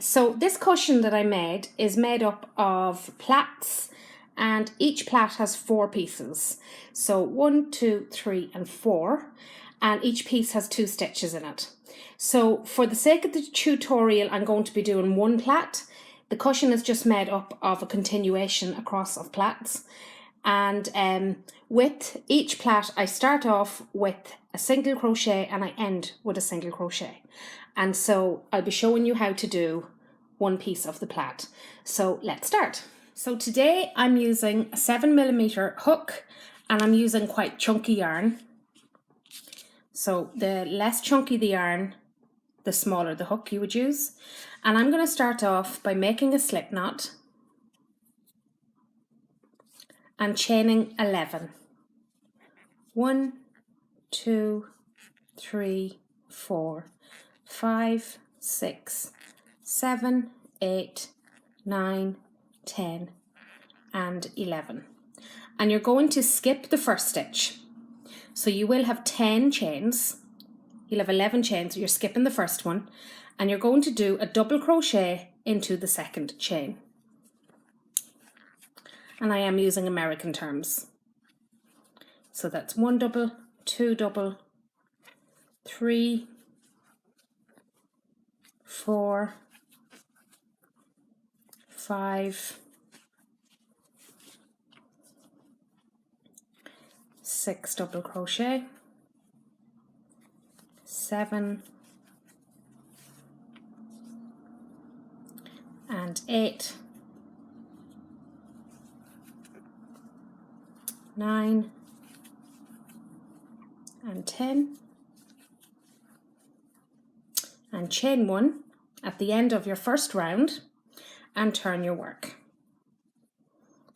So this cushion that I made is made up of plaits, and each plait has 4 pieces. So 1, 2, 3 and 4, and each piece has 2 stitches in it. So for the sake of the tutorial, I'm going to be doing 1 plait. The cushion is just made up of a continuation across of plaits. And with each plait, I start off with a single crochet and I end with a single crochet. And so I'll be showing you how to do 1 piece of the plait. So let's start. So today I'm using a 7mm hook, and I'm using quite chunky yarn. So the less chunky the yarn, the smaller the hook you would use. And I'm going to start off by making a slip knot and chaining 11. 1, 2, 3, 4, 5, 6, 7, 8, 9, 10 and 11. And you're going to skip the first stitch. So you will have 10 chains. You'll have 11 chains, you're skipping the first one, and you're going to do a double crochet into the second chain. And I am using American terms. So that's 1 double, 2 double, 3, 4, 5, 6 double crochet, 7 and 8, 9 and 10, and chain 1 at the end of your first round and turn your work.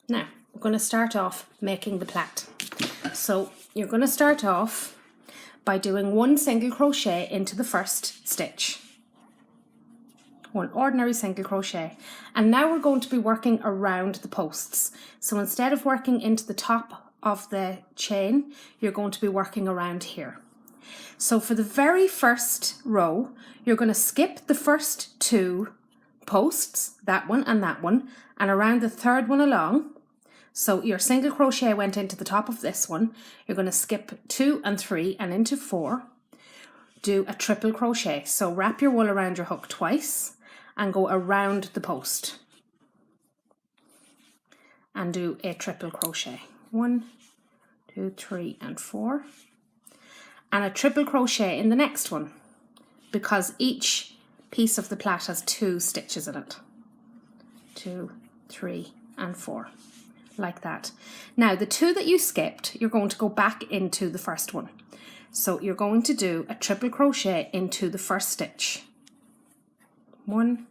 Now we're going to start off making the plait. So you're going to start off by doing 1 single crochet into the first stitch, 1 ordinary single crochet, and now we're going to be working around the posts. So instead of working into the top of the chain, you're going to be working around here. So for the very first row, you're going to skip the first 2 posts, that one, and around the third one along. So your single crochet went into the top of this one. You're going to skip 2 and 3 and into 4. Do a triple crochet. So wrap your wool around your hook twice and go around the post. And do a triple crochet. 1, 2, 3 and 4. And a triple crochet in the next one, because each piece of the plait has 2 stitches in it. 2, 3 and 4. Like that. Now the 2 that you skipped, you're going to go back into the first one. So you're going to do a triple crochet into the first stitch. 1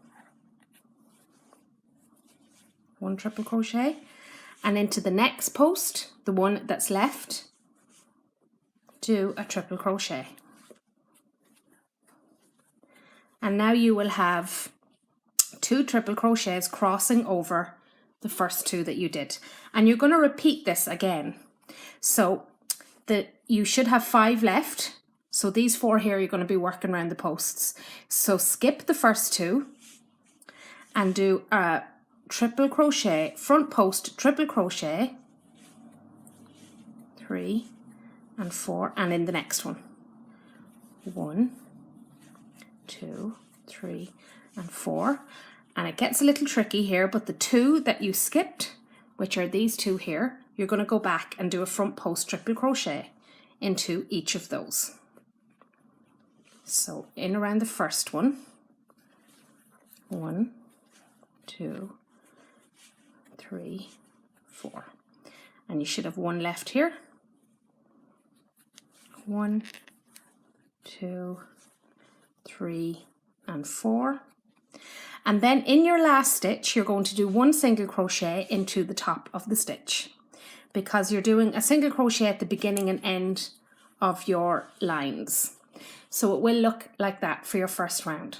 triple crochet, and into the next post, the one that's left, do a triple crochet. And now you will have 2 triple crochets crossing over the first 2 that you did, and you're going to repeat this again. So you should have 5 left. So these 4 here, you're going to be working around the posts. So skip the first 2 and do a triple crochet, front post triple crochet, 3 and 4, and in the next one, 1, 2, 3 and 4. And it gets a little tricky here, but the 2 that you skipped, which are these 2 here, you're going to go back and do a front post triple crochet into each of those. So in around the first one, 1, 2, 3, 4. And you should have 1 left here. 1, 2, 3 and 4. And then in your last stitch, you're going to do 1 single crochet into the top of the stitch, because you're doing a single crochet at the beginning and end of your lines. So it will look like that for your first round.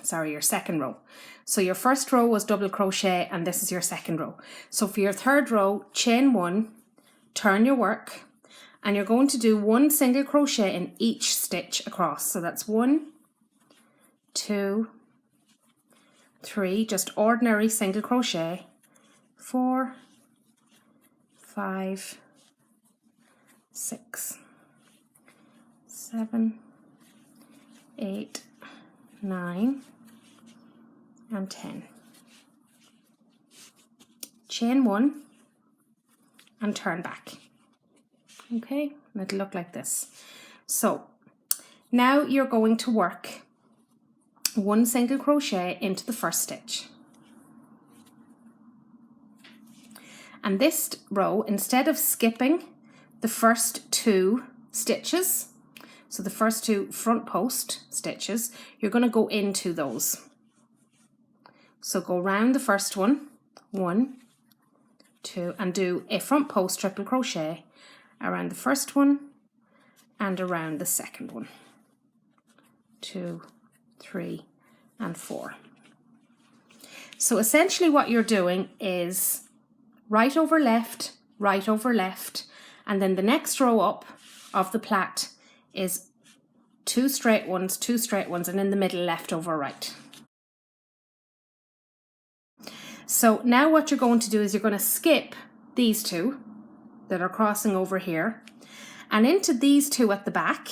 Sorry, your second row. So your first row was double crochet, and this is your second row. So for your third row, chain 1, turn your work, and you're going to do 1 single crochet in each stitch across. So that's 1, 2, 3, just ordinary single crochet, 4, 5, 6, 7, 8, 9 and 10. Chain 1 and turn back. Okay, and it'll look like this. So now you're going to work 1 single crochet into the first stitch. And this row, instead of skipping the first 2 stitches, so the first 2 front post stitches, you're going to go into those. So go round the first one, 1, 2, and do a front post triple crochet around the first one and around the second one, 2, 3 and 4. So essentially what you're doing is right over left, and then the next row up of the plait is 2 straight ones, 2 straight ones, and in the middle left over right. So now what you're going to do is you're going to skip these 2 that are crossing over here, and into these 2 at the back,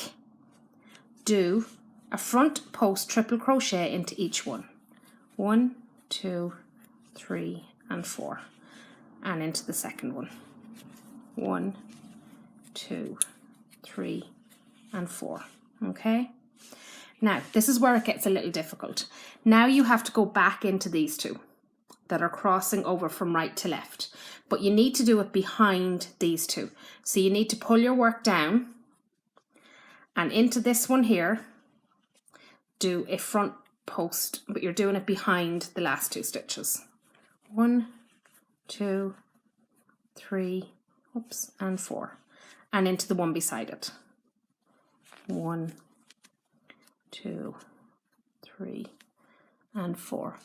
do a front post triple crochet into each one. 1, 2, 3 and 4, and into the second one. 1, 2, 3 and 4. Okay, now this is where it gets a little difficult. Now you have to go back into these 2 that are crossing over from right to left, but you need to do it behind these 2. So you need to pull your work down and into this one here, do a front post, but you're doing it behind the last 2 stitches. 1, 2, 3, oops, and 4, and into the one beside it. 1, 2, 3 and 4.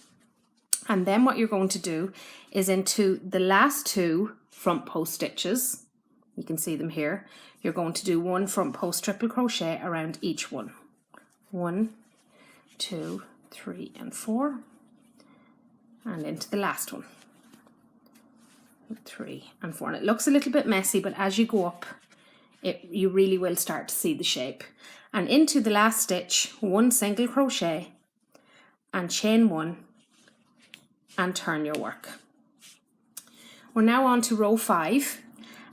And then what you're going to do is into the last 2 front post stitches, you can see them here, you're going to do 1 front post triple crochet around each one. 1, 2, 3 and 4, and into the last one. 3 and 4. And it looks a little bit messy, but as you go up, you really will start to see the shape. And into the last stitch, 1 single crochet and chain 1 and turn your work. We're now on to row 5,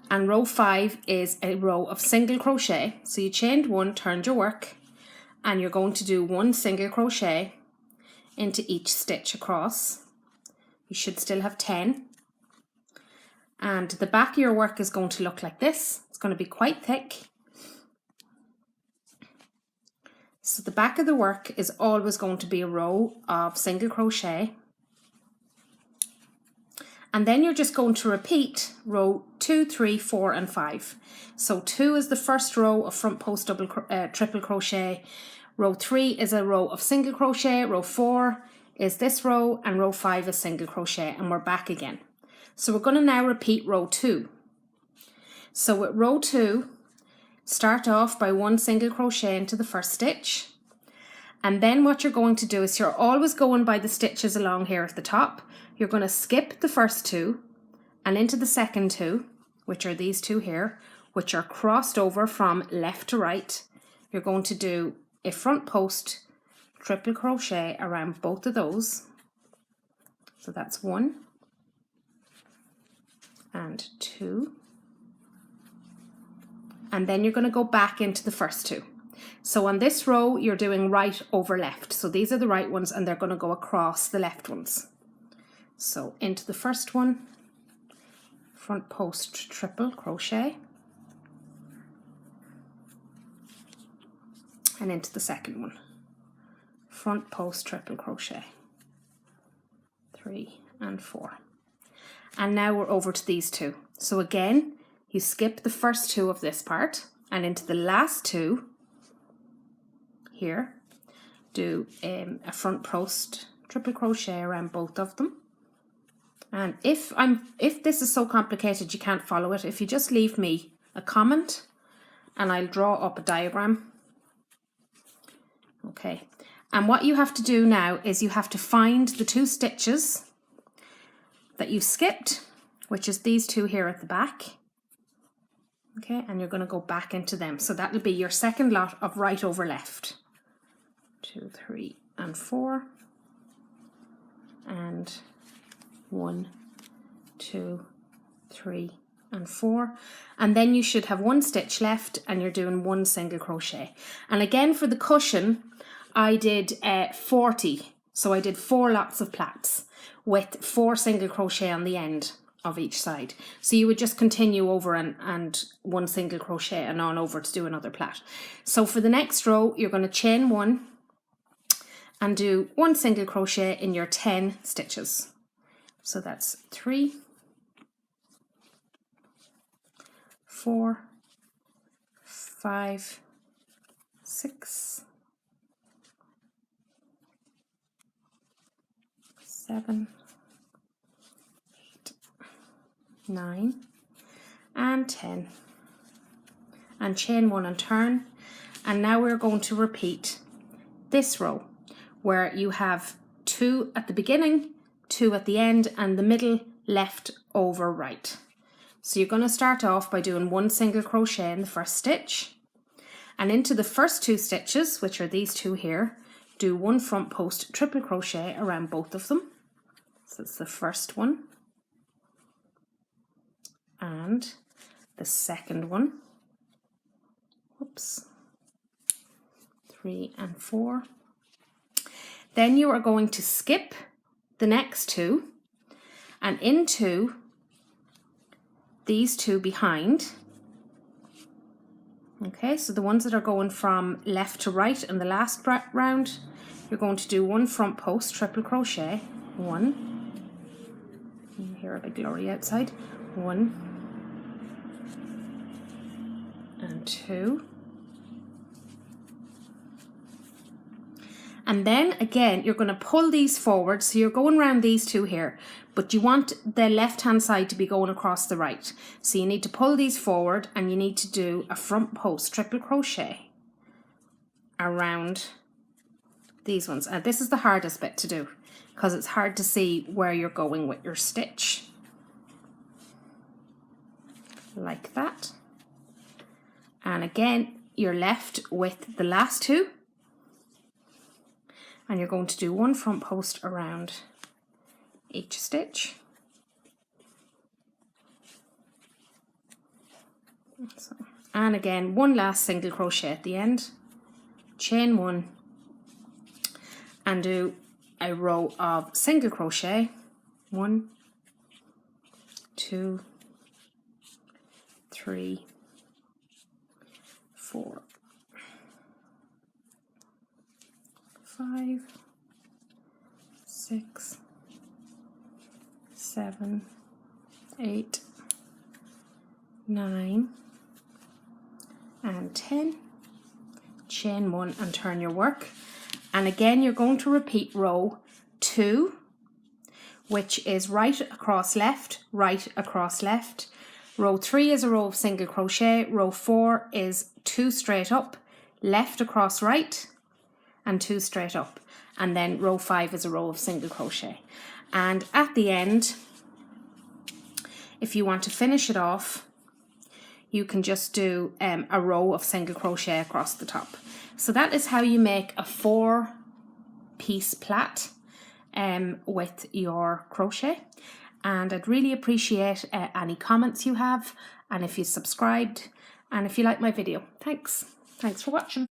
and row 5 is a row of single crochet. So you chained 1, turned your work, and you're going to do 1 single crochet into each stitch across. You should still have 10. And the back of your work is going to look like this. It's going to be quite thick. So the back of the work is always going to be a row of single crochet. And then you're just going to repeat row 2, 3, 4 and 5. So 2 is the first row of front post triple crochet. Row 3 is a row of single crochet. Row 4 is this row, and row 5 is single crochet, and we're back again. So we're going to now repeat row 2. So with row 2, start off by 1 single crochet into the first stitch. And then what you're going to do is you're always going by the stitches along here at the top. You're going to skip the first 2 and into the second 2, which are these 2 here, which are crossed over from left to right. You're going to do a front post triple crochet around both of those. So that's 1 and 2. And then you're going to go back into the first 2. So on this row, you're doing right over left. So these are the right ones, and they're going to go across the left ones. So into the first one, front post triple crochet, and into the second one, front post triple crochet, 3 and 4. And now we're over to these 2. So again, you skip the first 2 of this part, and into the last 2 here, do a front post triple crochet around both of them. And if this is so complicated you can't follow it, if you just leave me a comment and I'll draw up a diagram. Okay, And what you have to do now is you have to find the 2 stitches that you skipped, which is these 2 here at the back. Okay, and you're going to go back into them. So that will be your second lot of right over left. 2, 3, and 4. And 1, 2, 3, and 4. And then you should have 1 stitch left and you're doing 1 single crochet. And again for the cushion, I did 40. So I did 4 lots of plaits with 4 single crochet on the end of each side. So you would just continue over and 1 single crochet and on over to do another plait. So for the next row, you're going to chain 1 and do 1 single crochet in your 10 stitches. So that's 3, 4, 5, 6, 7, 8, 9, and 10. And chain 1 and turn. And now we're going to repeat this row where you have 2 at the beginning, 2 at the end, and the middle left over right. So you're going to start off by doing 1 single crochet in the first stitch, and into the first 2 stitches, which are these 2 here, do 1 front post triple crochet around both of them. So it's the first one and the second one. Whoops. 3 and 4. Then you are going to skip the next 2 and into these 2 behind. Okay, so the ones that are going from left to right in the last round, you're going to do 1 front post triple crochet, 1. You hear a big lorry outside. 1 and 2. And then again, you're going to pull these forward. So you're going around these 2 here, but you want the left hand side to be going across the right. So you need to pull these forward and you need to do a front post triple crochet around these ones. And this is the hardest bit to do because it's hard to see where you're going with your stitch. Like that. And again, you're left with the last 2. And you're going to do 1 front post around each stitch. And again, 1 last single crochet at the end, chain 1 and do a row of single crochet, 1, 2, 3, 4, 5, 6, 7, 8, 9, and 10. Chain 1 and turn your work. And again, you're going to repeat row 2, which is right across left, right across left. Row 3 is a row of single crochet. Row 4 is 2 straight up, left across right, and 2 straight up. And then row 5 is a row of single crochet. And at the end, if you want to finish it off, you can just do a row of single crochet across the top. So that is how you make a 4-piece plait with your crochet. And I'd really appreciate any comments you have, and if you subscribed, and if you like my video. Thanks for watching.